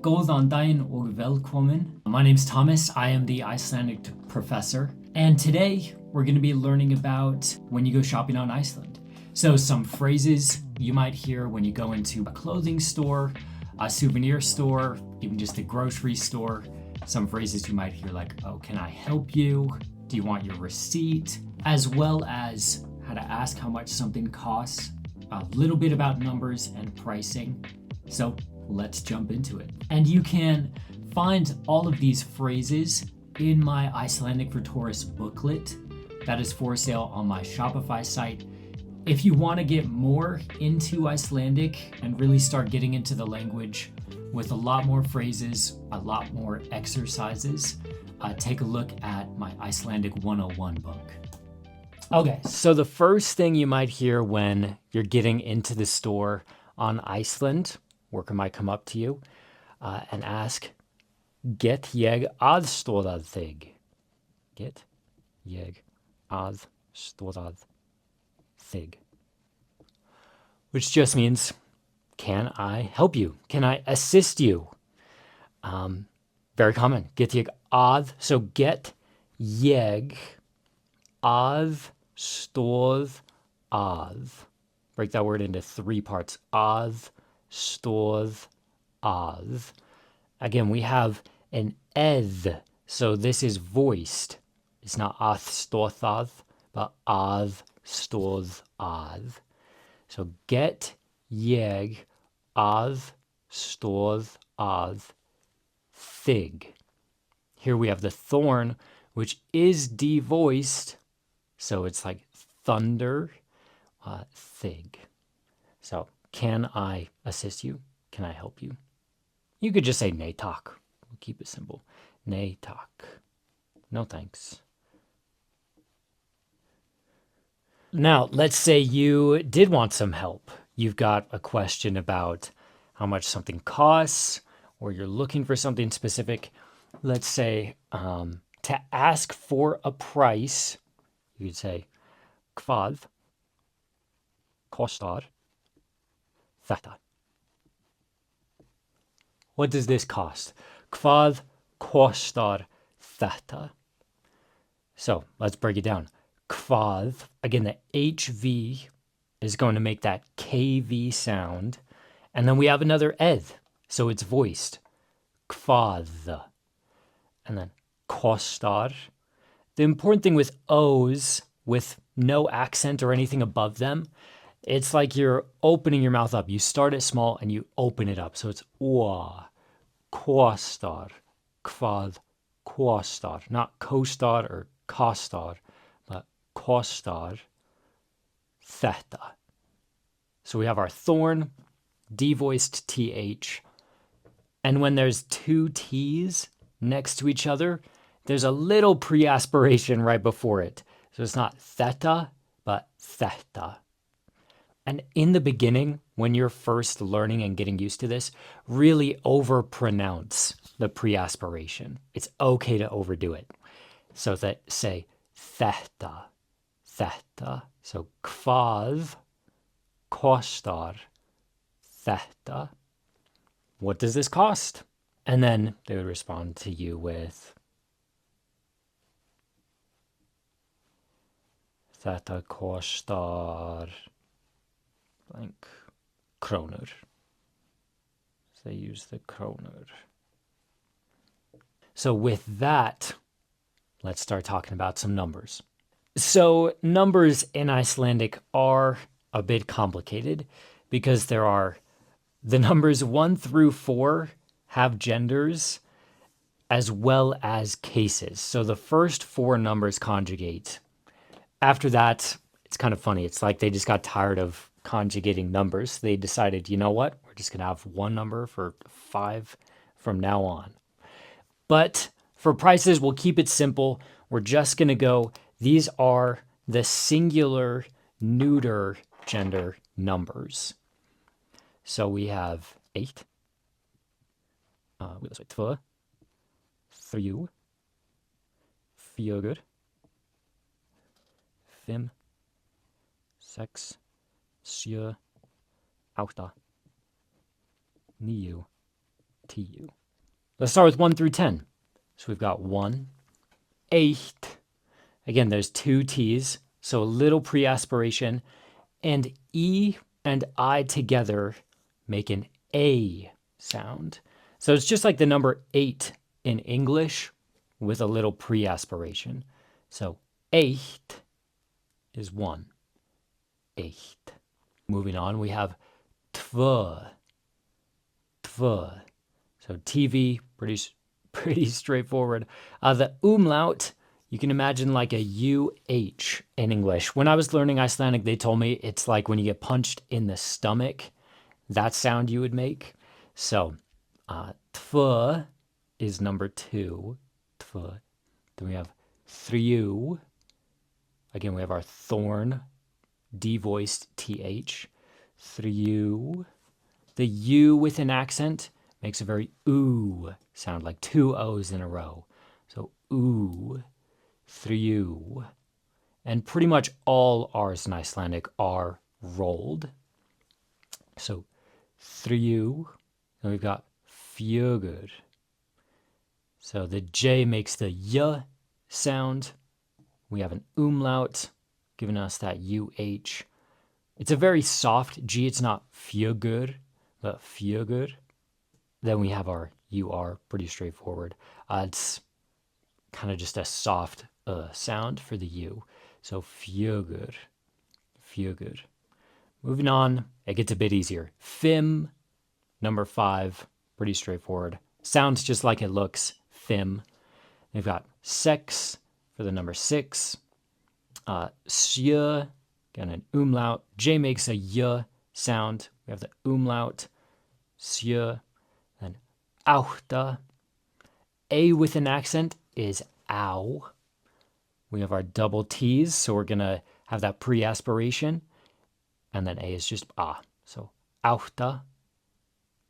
Góðan daginn og velkomin. My name's Thomas. I am the Icelandic professor. And today we're going to be learning about when you go shopping on Iceland. So some phrases you might hear when you go into a clothing store, a souvenir store, even just a grocery store. Some phrases you might hear like, oh, can I help you? Do you want your receipt? As well as how to ask how much something costs, a little bit about numbers and pricing. So let's jump into it. And you can find all of these phrases in my Icelandic for Tourists booklet that is for sale on my Shopify site. If you want to get more into Icelandic and really start getting into the language with a lot more phrases, a lot more exercises, take a look at my Icelandic 101 book. Okay, so the first thing you might hear when you're getting into the store on Iceland, worker might come up to you and ask, Get ég aðstoðað þig? Get ég aðstoðað þig? Which just means, can I help you? Can I assist you? Very common. Get ég að. So get ég aðstoð að. Break that word into three parts. Aðstoð að. Again, we have an eð. So this is voiced. It's not aðstoðað, but aðstoð að. So get ég aðstoð að þig. Here we have the thorn, which is devoiced. So it's like thunder, thig. So can I assist you? Can I help you? You could just say nei takk. We'll keep it simple. Nei takk. No thanks. Now, let's say you did want some help. You've got a question about how much something costs, or you're looking for something specific. Let's say to ask for a price, you could say, Hvað kostar þetta? What does this cost? Hvað kostar þetta? So let's break it down. Hvað, again, the HV is going to make that KV sound. And then we have another eth, so it's voiced. Hvað. And then kostar. The important thing with O's, with no accent or anything above them, it's like you're opening your mouth up. You start it small and you open it up. So it's oa, kostar, hvað kostar. Not kostar or kostar, but kostar þetta. So we have our thorn, devoiced TH. And when there's two T's next to each other, there's a little pre-aspiration right before it. So it's not theta, but theta. And in the beginning, when you're first learning and getting used to this, really overpronounce the pre-aspiration. It's okay to overdo it. So that say theta, theta. So hvað kostar þetta? What does this cost? And then they would respond to you with þetta kostar blank krónur. So they use the krónur. So with that, let's start talking about some numbers. So numbers in Icelandic are a bit complicated because there are the numbers 1 through 4 have genders as well as cases. So the first 4 numbers conjugate. After that, it's kind of funny. It's like they just got tired of conjugating numbers. They decided, you know what? We're just going to have one number for 5 from now on. But for prices, we'll keep it simple. We're just going to go, these are the singular neuter gender numbers. So we have 8, 2, 3, 4, 5, 6, 7, 8, 9, TU. Let's start with 1 through 10. So we've got 1, 8. Again, there's 2 T's, so a little pre-aspiration. And E and I together make an A sound. So it's just like the number 8 in English with a little pre-aspiration. So 8 is 1. 8. Moving on, we have tvö. Tvö. So TV, pretty straightforward. The umlaut, you can imagine like a UH in English. When I was learning Icelandic, they told me it's like when you get punched in the stomach, that sound you would make. So, tvö is number 2. Tvö. Then we have threw. Again, we have our thorn, devoiced TH. Threw. The U with an accent makes a very ooh sound, like 2 O's in a row. So ooh, threw. And pretty much all R's in Icelandic are rolled. So threw. Then we've got fjögur. So the J makes the Y sound. We have an umlaut giving us that UH. It's a very soft G. It's not fjögur, but fjögur. Then we have our UR, pretty straightforward. It's kind of just a soft sound for the U. So fjögur, fjögur. Moving on, it gets a bit easier. Fim, number 5, pretty straightforward. Sounds just like it looks, fim. We've got sex for the number 6. Sjö, again an umlaut. J makes a Y sound. We have the umlaut, sjö. Then átta. A with an accent is ow. We have our double T's, so we're going to have that pre-aspiration. And then A is just ah. So átta,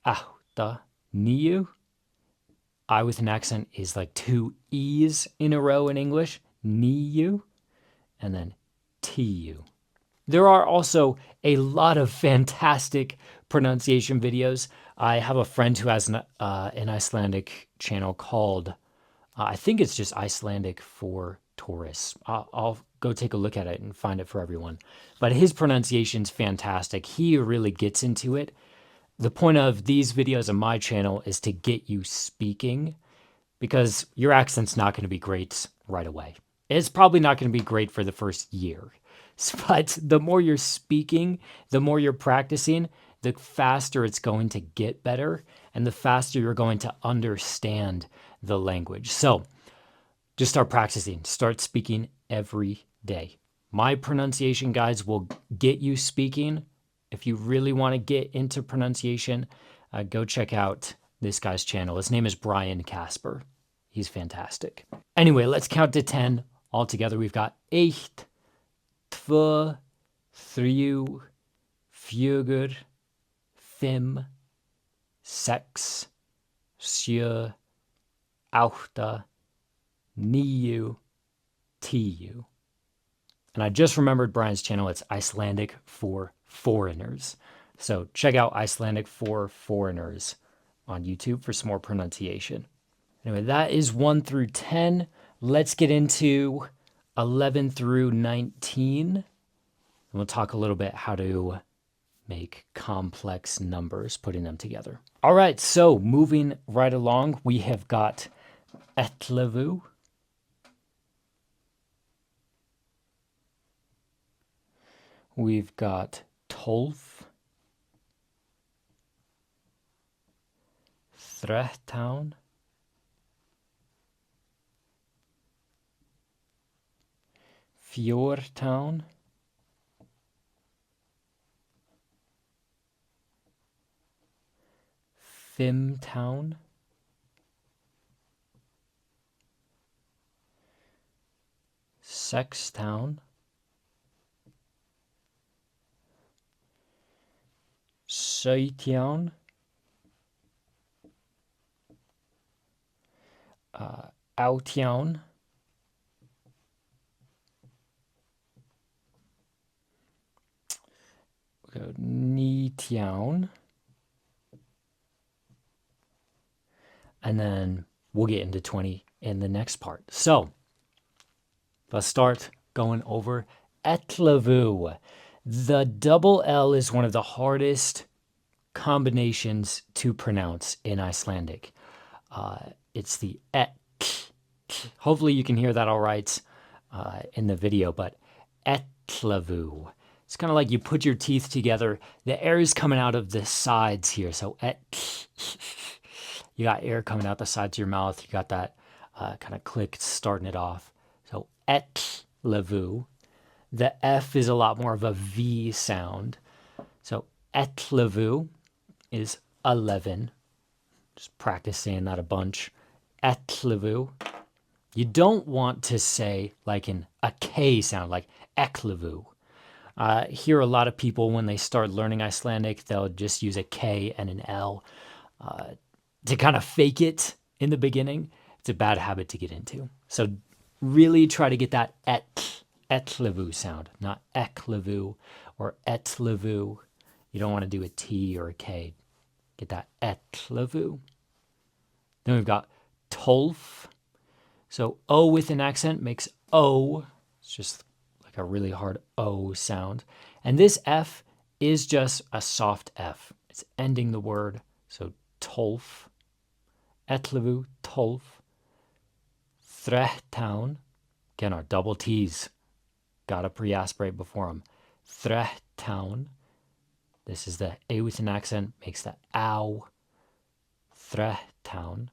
átta, níu. I with an accent is like 2 E's in a row in English. Níu. And then TU. There are also a lot of fantastic pronunciation videos. I have a friend who has an Icelandic channel called, I think it's just Icelandic for tourists. I'll go take a look at it and find it for everyone. But his pronunciation's fantastic. He really gets into it. The point of these videos on my channel is to get you speaking, because your accent's not going to be great right away. It's probably not going to be great for the first year. But the more you're speaking, the more you're practicing, the faster it's going to get better, and the faster you're going to understand the language. So just start practicing. Start speaking every day. My pronunciation guides will get you speaking. If you really want to get into pronunciation, go check out this guy's channel. His name is Brian Casper. He's fantastic. Anyway, let's count to 10 all together. We've got 8, 2, 3, 4, 5, 6, 7, 8, 9, 10. And I just remembered Brian's channel. It's Icelandic for Foreigners. So check out Icelandic for Foreigners on YouTube for some more pronunciation. Anyway, that is 1 through 10. Let's get into 11 through 19. And we'll talk a little bit how to make complex numbers, putting them together. All right, so moving right along, we have got Etlevu. We've got Tolf, Threttán, Fjórtán, Fimmtán, Sextán, Sautján, Átján, we go 19, and then we'll get into 20 in the next part. So let's start going over Etlevu. The double L is one of the hardest combinations to pronounce in Icelandic. It's the et. Hopefully you can hear that all right in the video, but Etlevu. It's kind of like you put your teeth together. The air is coming out of the sides here. So you got air coming out the sides of your mouth. You got that kind of click starting it off. So Etlevu. The F is a lot more of a V sound. So Etlevu is 11. Just practice saying that a bunch. Etlevu. You don't want to say like a K sound, like Eklevu. Hear a lot of people when they start learning Icelandic, they'll just use a K and an L to kind of fake it in the beginning. It's a bad habit to get into. So really try to get that etlevu sound, not eklevu or etlevu. You don't want to do a T or a K. Get that etlevu. Then we've got tolf. So O with an accent makes O. It's just like a really hard O sound. And this F is just a soft F. It's ending the word. So tolf. Etlevu, tolf. Threttán. Again, our double T's. Gotta pre-aspirate before them. Threttán. This is the A with an accent, makes the ow. Threttán.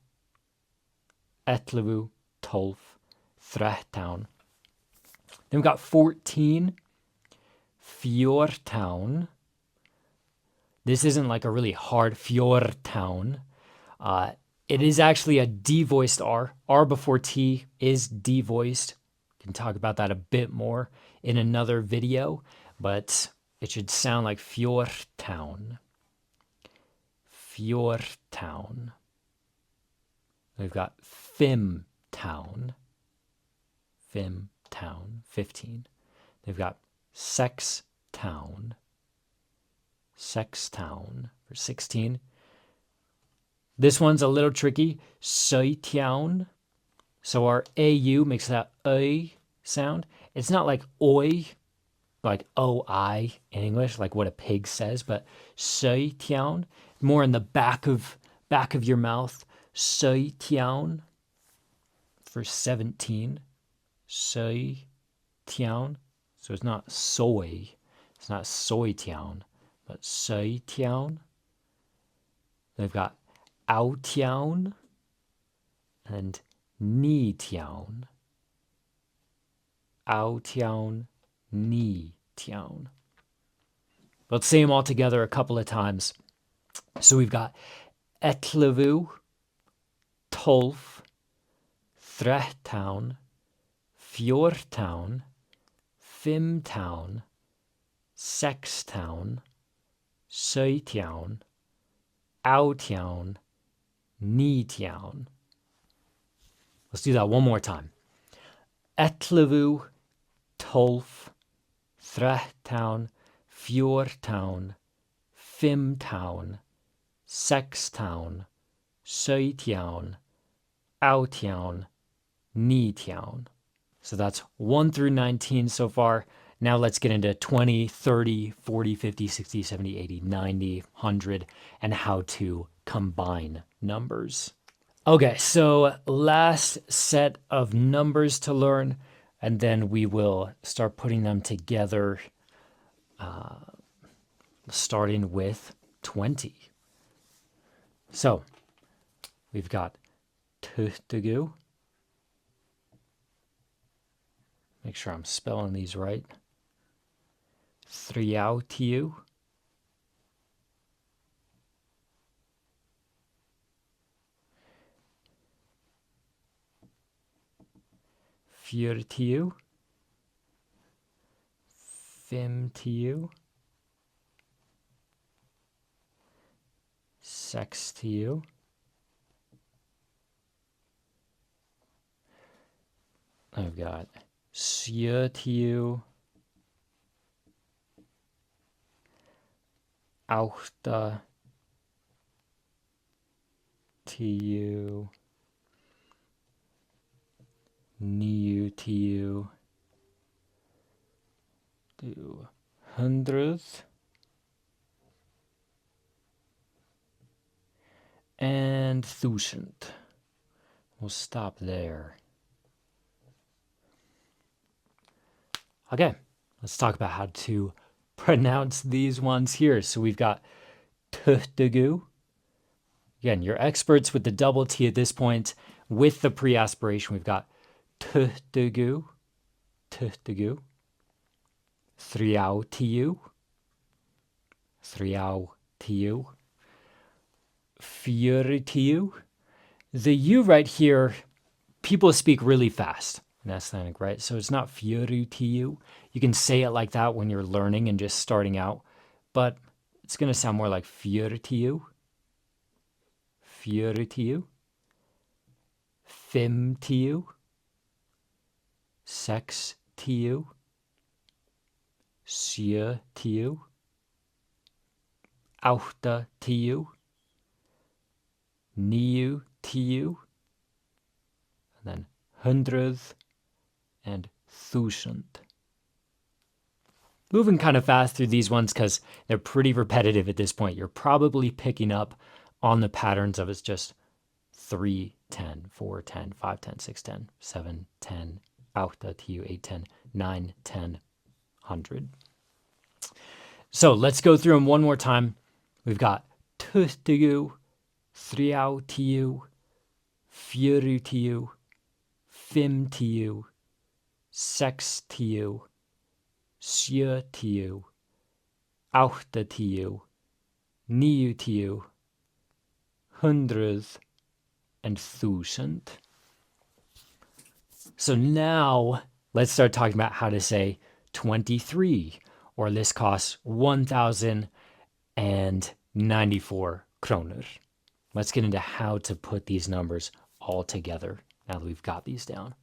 Etlevu, tolf. Threttán. Then we've got 14. Fjortán. This isn't like a really hard Fjortán. It is actually a D-voiced R. R before T is D-voiced. We can talk about that a bit more in another video, but it should sound like Fjortán. Fjortán. We've got Fimtán. Fimtán, 15. They've got Sextán. Sextán for 16. This one's a little tricky. Sautján. So our AU makes that A sound. It's not like oi, like OI in English, like what a pig says, but sautján, more in the back of your mouth. Sautján for 17. Sautján. So it's not soy. It's not soytján, but sautján. They've got átján and nítján. Átján, nítján. Let's say them all together a couple of times. So we've got etlevu, tolf, threttán, fjortán, fimtán, sextán, sautján, átján, nítján. Let's do that one more time. Etlevu, tolf, threttán, fjortán, fimtán, sextán, sautján, átján, nítján. So that's 1 through 19 so far. Now let's get into 20, 30, 40, 50, 60, 70, 80, 90, 100, and how to combine numbers. Okay, so last set of numbers to learn, and then we will start putting them together, starting with 20. So we've got tuttugu. Make sure I'm spelling these right. Þrjátíu. Fjörtíu. Fimmtíu. Sextíu. I've got sjötíu. Áttatíu. 10, 9, 10, 100 and 1000. We'll stop there. Okay, let's talk about how to pronounce these ones here. So we've got tuttugu. Again, you're experts with the double T at this point. With the pre-aspiration, we've got tuttugu, tuttugu, thriautiu, thriautiu, fjörutiu. The U right here, people speak really fast in Icelandic, right? So it's not fjörutiu. You can say it like that when you're learning and just starting out, but it's going to sound more like fjörutiu, fjörutiu, fimmtíu, sextíu, sjötíu, áttatíu, níutíu, and then 100 and 1000. Moving kind of fast through these ones because they're pretty repetitive at this point. You're probably picking up on the patterns of it's just 3, 10, 4, 10, 5, 10, 6, 10, 7, 10, 8, 8, 10, 9, 10, 100. So let's go through them one more time. We've got tuttugu, thriautíu, fjörutíu, fimmtíu, sextíu, sjötíu, áttatíu, níutíu, 100 and 1000. So now let's start talking about how to say 23, or this costs 1,094 kronor. Let's get into how to put these numbers all together now that we've got these down.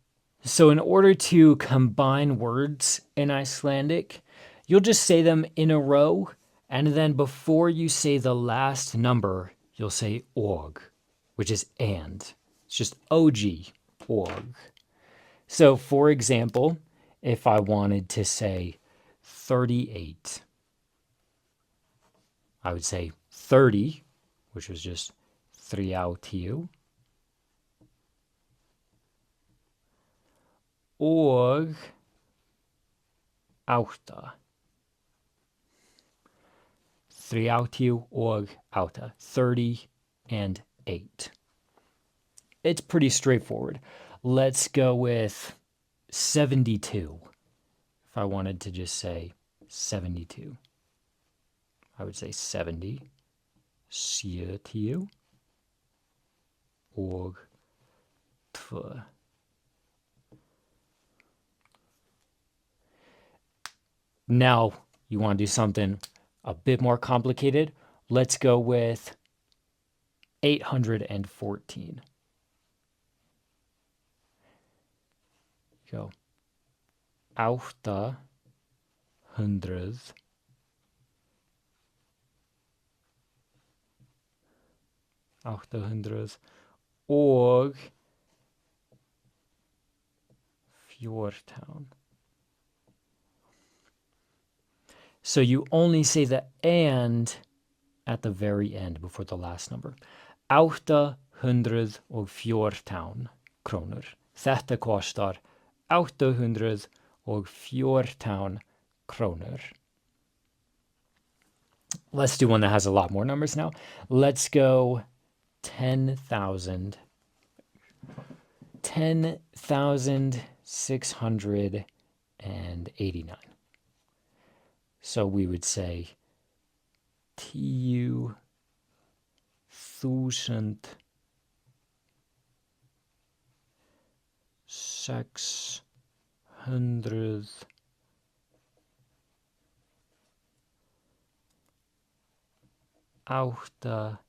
So in order to combine words in Icelandic, you'll just say them in a row, and then before you say the last number, you'll say og, which is and. It's just og, og. So for example, if I wanted to say 38, I would say 30, which was just thriautíu, og átta. Thriautíu og átta. 30 and 8. It's pretty straightforward. Let's go with 72. If I wanted to just say 72, I would say 70, sjötíu, og 2. Now, you want to do something a bit more complicated. Let's go with 814. Go. 800. 800 og 14. So you only say the and at the very end before the last number. 814 kronor. Þetta kostar 814 kronor. Let's do one that has a lot more numbers now. Let's go 10,000. 10,689. So we would say 10,600 áttatíu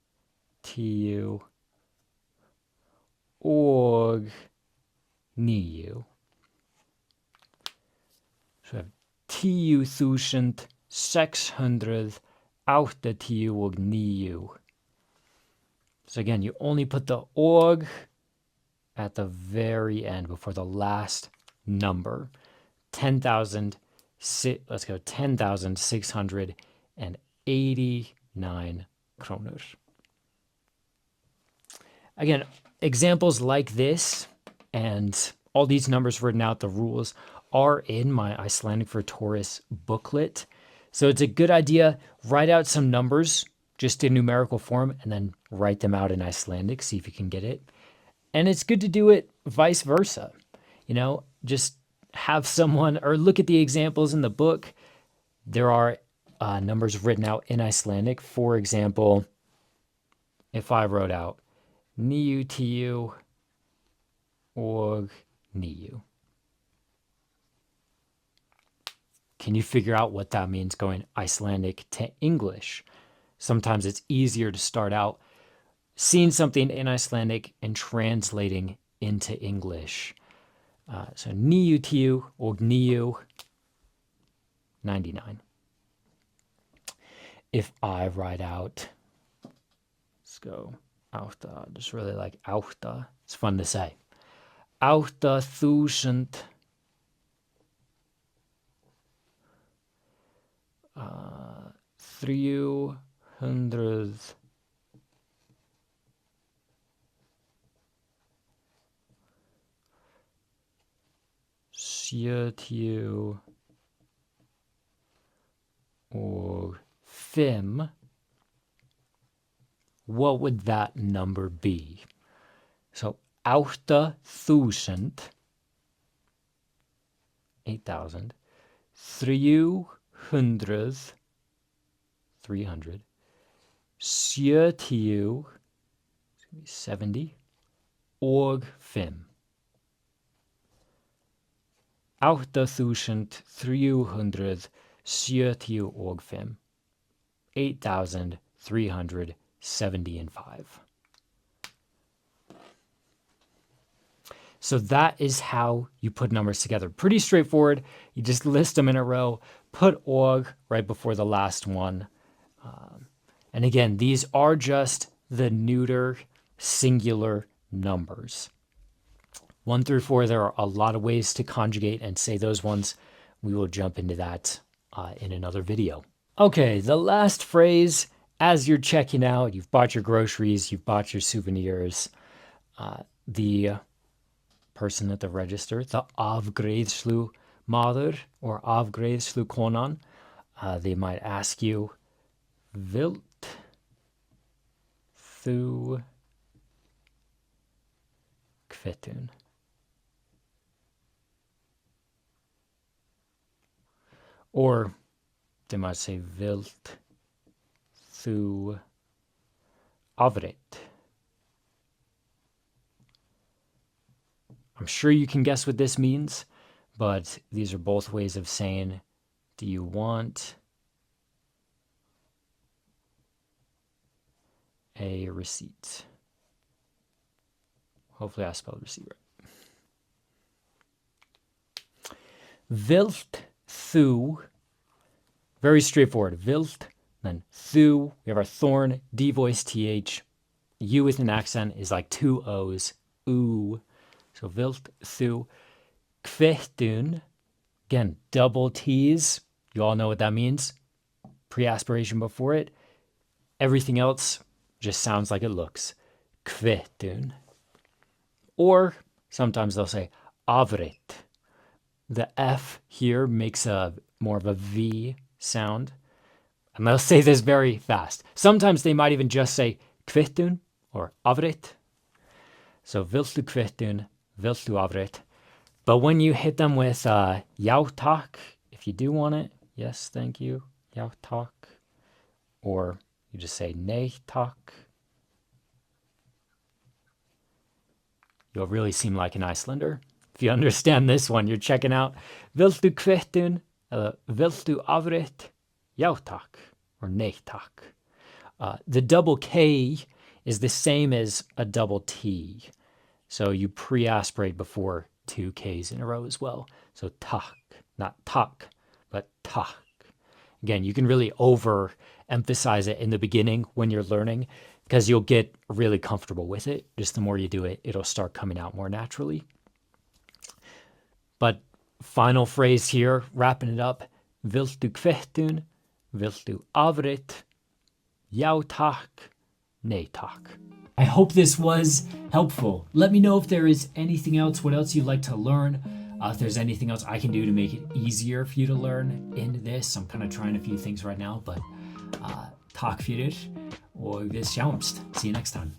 og 9. So we have 10,680 og 9. So again, you only put the og at the very end before the last number. 10,000, let's go 10,689 kronor. Again, examples like this and all these numbers written out, the rules, are in my Icelandic for Tourists booklet. So it's a good idea, write out some numbers just in numerical form and then write them out in Icelandic, see if you can get it. And it's good to do it vice versa. Just have someone or look at the examples in the book. There are numbers written out in Icelandic. For example, if I wrote out Niu Tiu og Niu. Can you figure out what that means going Icelandic to English? Sometimes it's easier to start out seeing something in Icelandic and translating into English. So Niu Tiu og Niu, 99. If I write out, let's go átta, just really like átta. It's fun to say. 8,000 300 70 og 5. What would that number be? So 8,000, 8,000, 300, 70, 70, og 5. 8,375. 8,375. So that is how you put numbers together. Pretty straightforward. You just list them in a row, put og right before the last one. And again, these are just the neuter singular numbers. 1 through 4, there are a lot of ways to conjugate and say those ones. We will jump into that in another video. Okay, the last phrase, as you're checking out, you've bought your groceries, you've bought your souvenirs, the person at the register, the afgreiðslumaður or afgreiðslukonan, they might ask you, Vilt þú kvittun? Or they might say, Vilt þú afrit? I'm sure you can guess what this means, but these are both ways of saying, do you want a receipt? Hopefully I spelled receipt right. Vilt þú, very straightforward. Vilt, then thu, we have our thorn, D voice TH. U with an accent is like 2 O's, oo. So vilt thu kvittun, again, double T's. You all know what that means. Pre-aspiration before it. Everything else just sounds like it looks. Kvittun. Or sometimes they'll say avrit. The F here makes a more of a V sound. And they'll say this very fast. Sometimes they might even just say kvittun or avrit. So viltu kvittun, viltu avrit. But when you hit them with já takk, if you do want it, yes, thank you, já takk. Or you just say nei takk. You'll really seem like an Icelander. If you understand this one, you're checking out viltu kvittun, viltu avrit, já takk, or nei takk. The double K is the same as a double T. So you pre-aspirate before 2 Ks in a row as well. So tak, not tak, but tak. Again, you can really overemphasize it in the beginning when you're learning, because you'll get really comfortable with it. Just the more you do it, it'll start coming out more naturally. But final phrase here, wrapping it up. Vilt du kvettun? Vilt du avrit? Já tack, nej tack. I hope this was helpful. Let me know if there is anything else, what else you'd like to learn. If there's anything else I can do to make it easier for you to learn in this. I'm kind of trying a few things right now, but tack för det och vi sjáumst. See you next time.